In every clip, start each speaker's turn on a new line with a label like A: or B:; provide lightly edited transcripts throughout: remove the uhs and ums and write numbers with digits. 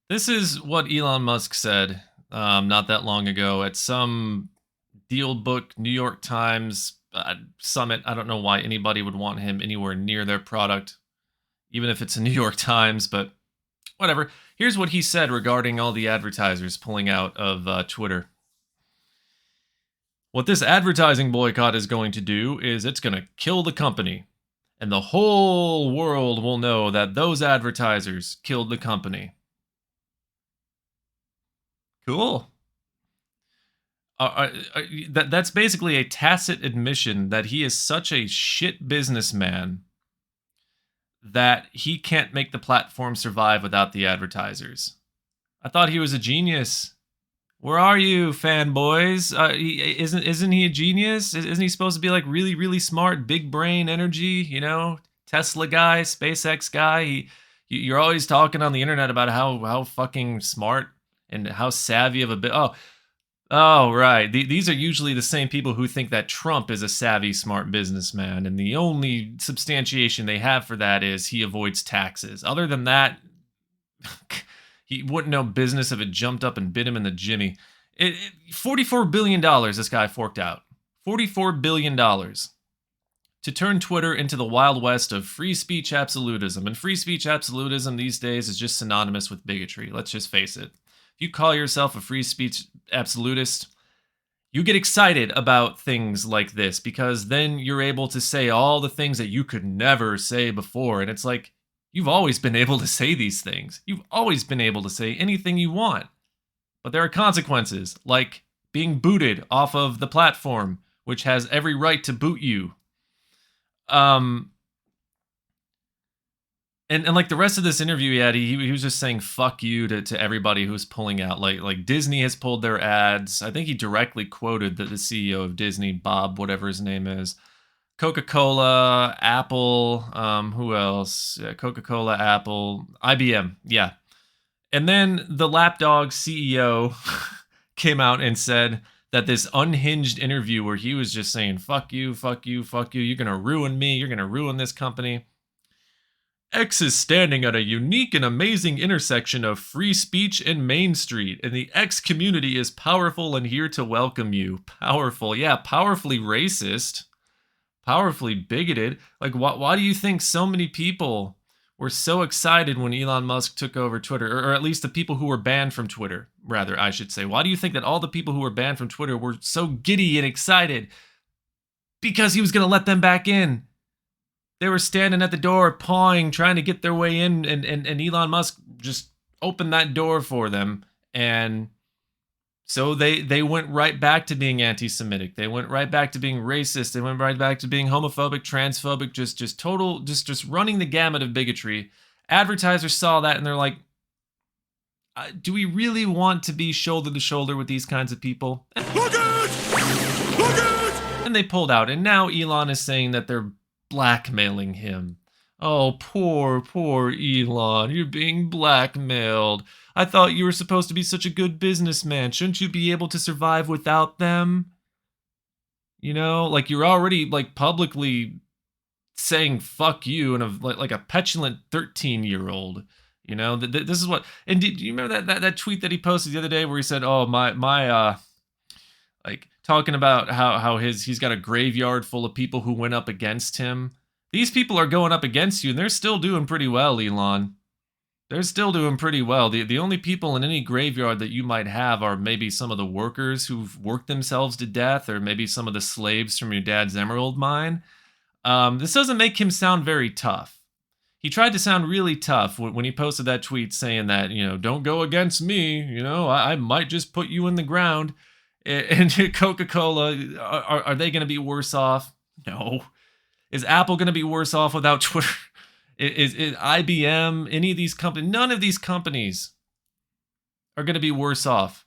A: This is what Elon Musk said not that long ago at some deal book New York Times summit. I don't know why anybody would want him anywhere near their product, even if it's a New York Times, but whatever. Here's what he said regarding all the advertisers pulling out of Twitter. What this advertising boycott is going to do is it's going to kill the company. And the whole world will know that those advertisers killed the company. Cool. That's basically a tacit admission that he is such a shit businessman that he can't make the platform survive without the advertisers. I thought he was a genius. Where are you, fanboys? Isn't he a genius? Isn't he supposed to be like really smart, big brain energy? You know, Tesla guy, SpaceX guy. You're always talking on the internet about how fucking smart and how savvy of a bit. Oh, right. These are usually the same people who think that Trump is a savvy, smart businessman, and the only substantiation they have for that is he avoids taxes. Other than that, he wouldn't know business if it jumped up and bit him in the jimmy. $44 billion this guy forked out. $44 billion to turn Twitter into the Wild West of free speech absolutism. And free speech absolutism these days is just synonymous with bigotry. Let's just face it. If you call yourself a free speech absolutist, you get excited about things like this because then you're able to say all the things that you could never say before. And it's like, you've always been able to say these things. You've always been able to say anything you want. But there are consequences, like being booted off of the platform, which has every right to boot you. And like the rest of this interview he had, he was just saying fuck you to everybody who's pulling out. Like Disney has pulled their ads. I think he directly quoted the CEO of Disney, Bob, whatever his name is. Coca-Cola, Apple, who else? Coca-Cola, Apple, IBM, yeah. And then the Lapdog CEO came out and said that this unhinged interview where he was just saying, fuck you, fuck you, fuck you, you're going to ruin me, you're going to ruin this company. X is standing at a unique and amazing intersection of free speech and Main Street, and the X community is powerful and here to welcome you. Powerful, yeah, powerfully racist, powerfully bigoted. Like, why do you think so many people were so excited when Elon Musk took over Twitter, or at least the people who were banned from Twitter, rather, I should say? Why do you think that all the people who were banned from Twitter were so giddy and excited? Because he was going to let them back in. They were standing at the door, pawing, trying to get their way in, and Elon Musk just opened that door for them. And so they went right back to being anti-Semitic. They went right back to being racist. They went right back to being homophobic, transphobic, just total, just running the gamut of bigotry. Advertisers saw that and they're like, do we really want to be shoulder to shoulder with these kinds of people? Look out! Look out! And they pulled out. And now Elon is saying that they're blackmailing him. Oh, poor Elon. You're being blackmailed. I thought you were supposed to be such a good businessman. Shouldn't you be able to survive without them? You know, like you're already like publicly saying fuck you and like a petulant 13-year-old. You know, this is what. And do you remember that tweet that he posted the other day where he said, "Oh my like talking about how he's got a graveyard full of people who went up against him. These people are going up against you, and they're still doing pretty well, Elon. They're still doing pretty well. The only people in any graveyard that you might have are maybe some of the workers who've worked themselves to death, or maybe some of the slaves from your dad's emerald mine. This doesn't make him sound very tough. He tried to sound really tough when he posted that tweet saying that, you know, don't go against me. You know, I might just put you in the ground. And Coca-Cola, are they going to be worse off? No. Is Apple going to be worse off without Twitter? Is IBM, any of these companies? None of these companies are going to be worse off.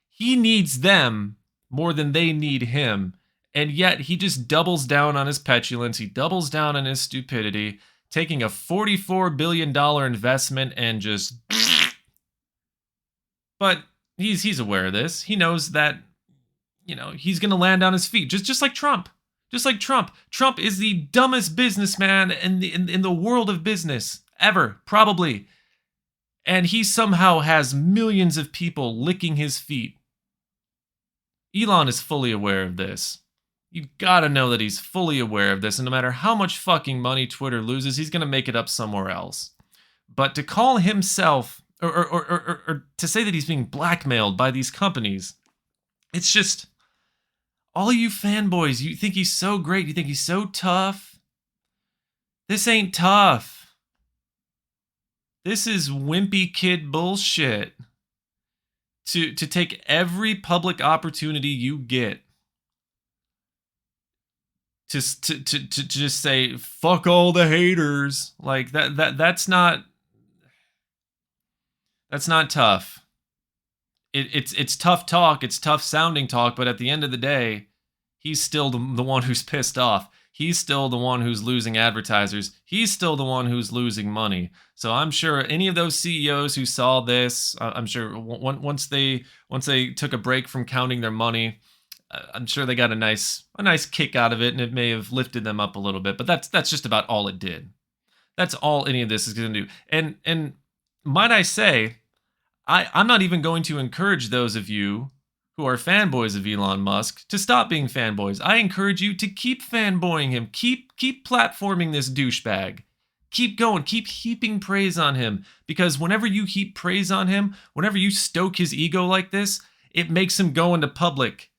A: He needs them more than they need him. And yet he just doubles down on his petulance. He doubles down on his stupidity, taking a $44 billion investment and just... But he's aware of this. He knows that, you know, he's going to land on his feet, just like Trump. Just like Trump. Trump is the dumbest businessman in the world of business ever, probably. and he somehow has millions of people licking his feet. Elon is fully aware of this. You've got to know that he's fully aware of this, and no matter how much fucking money Twitter loses, he's going to make it up somewhere else. But to call himself, or to say that he's being blackmailed by these companies, it's just, all you fanboys, you think he's so great, you think he's so tough. This ain't tough. This is wimpy kid bullshit. To take every public opportunity you get to just say fuck all the haters, like that's not tough. It's tough talk, it's tough sounding talk, but at the end of the day, he's still the one who's pissed off. He's still the one who's losing advertisers. He's still the one who's losing money. So I'm sure any of those CEOs who saw this, I'm sure once they took a break from counting their money, I'm sure they got a nice kick out of it, and it may have lifted them up a little bit. But that's just about all it did. That's all any of this is going to do. And might I say, I'm not even going to encourage those of you who are fanboys of Elon Musk to stop being fanboys. I encourage you to keep fanboying him. Keep platforming this douchebag. Keep going. Keep heaping praise on him. Because whenever you heap praise on him, whenever you stoke his ego like this, it makes him go into public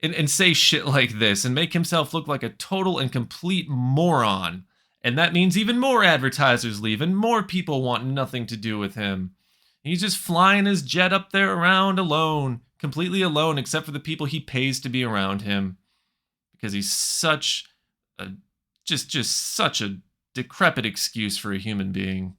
A: and say shit like this and make himself look like a total and complete moron. And that means even more advertisers leave and more people want nothing to do with him. He's just flying his jet up there around alone, completely alone, except for the people he pays to be around him, because he's such a just such a decrepit excuse for a human being.